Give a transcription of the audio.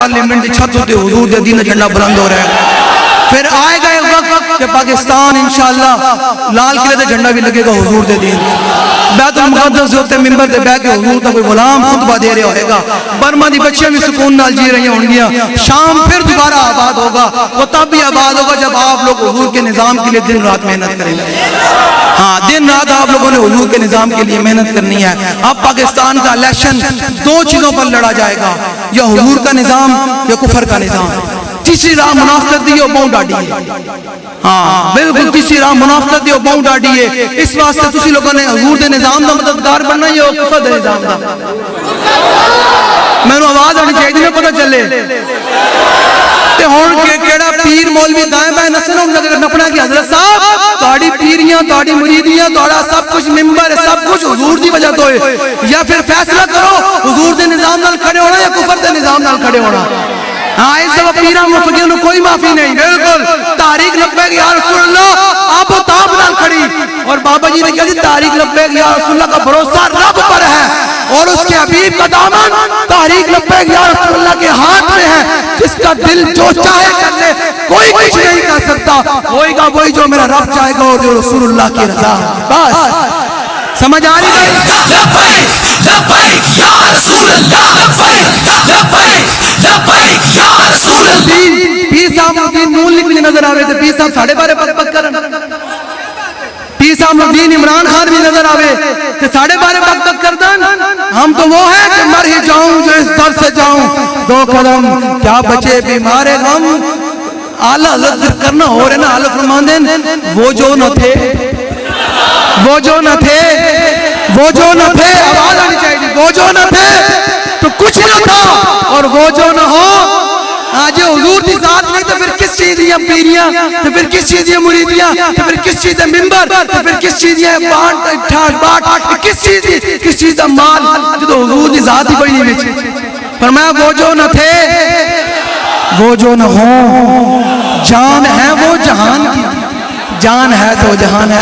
Parliament کی چھت ہوتے حضور دے دین جھنڈا بلند ہو رہا ہے. پھر آئے گا ایک وقت کہ پاکستان انشاءاللہ لال قلعے تے جھنڈا بھی لگے گا حضور دے دین. بیت المقدس سے ہوتے ممبر تے بیٹھ کے حضور دا کوئی غلام خطبہ دے رہا ہوئے گا. برما دی بچیاں بھی سکون نال جی رہی ہوں گیا. شام پھر دوبارہ آباد ہوگا. وہ تب بھی آباد ہوگا جب آپ لوگ حضور کے نظام کے لیے دن رات محنت کریں گے. ہاں دن رات آپ لوگوں نے حضور کے نظام کے لیے محنت کرنی ہے. اب پاکستان کا الیکشن دو چیزوں پر لڑا جائے گا, یا حضور کا نظام یا کفر کا نظام. تیسری راہ منافقت دی ہے, بہوں ڈاڈی ہے. ہاں بالکل تیسری راہ منافقت دی ہے, بہوں ڈاڈی ہے. اس واسطے تسی لوگوں نے حضور دے نظام دا مددگار بننا ہے یا کفر دے نظام دا. میں نے آواز آنی چاہیے جنہیں پتہ چلے تے ہون کیڑا پیر مولوی دائیں بائیں نسل ہوں لگے نپنا کی حضرت صاحب تاڑی پیریاں تاڑی مریدیاں تاڑا سب کچھ ممبر ہے, سب کچھ حضور دی وجہ تو ہے. یا پھر فیصلہ کرو حضور دے نظام نال کھڑے ہونا یا کفر دے نظام نال کھڑے ہونا. ہاں اس سب پیران مفقیوں نے کوئی معافی نہیں. بالکل تاریخ لبیک یا رسول اللہ آپ و تاب نال کھڑی. اور بابا جی نے کہا جی تاریخ لبیک یا رسول اللہ کا بھروسہ رب پر ہے اور اس کے حبیب کا دامن تاریخ لبیک یا رسول اللہ کے ہاتھ میں ہے. جس کا دل جو چاہے کر لے, کوئی کچھ نہیں کر سکتا. ہوئے گا وہی جو میرا رب چاہے گا اور جو رسول اللہ کی رضا. بس سمجھ آ رہی ہے. لبیک لبیک یا رسول اللہ, لبیک لبیک لبیک یا رسول اللہ. پیر صاحب الدین نون لکھنے نظر آوے تھے, پیر صاحب ساڑھے بارے پک پک کرن. پیر صاحب الدین عمران خان بھی نظر آوے کہ ساڑھے بارے پک پک کردن. ہم تو وہ ہیں کہ مر ہی جاؤں جو اس در سے جاؤں, دو قدم کیا بچے بیمار غم. اعلیٰ حضرت کرنا ہو رہے نا, اعلیٰ فرماندن وہ جو نہ تھے, وہ جو نہ تھے, وہ جو نہ تھے, آواز آنی چاہیے, وہ جو نہ تھے تو کچھ نہ تھا, اور وہ جو نہ ہو آج حضور دی ذات نہیں تو پھر کس چیز یہ پیریاں, تو پھر کس چیز یہ مریدیاں, تو پھر کس چیز ہے ممبر, تو پھر کس چیز یہ باٹ, کس چیز ہے مال. تو حضور دی ذات ہی کوئی نہیں بیچے. فرمایا وہ جو نہ تھے وہ جو نہ ہو, جان ہے وہ جہان کی, جان ہے تو جہان ہے.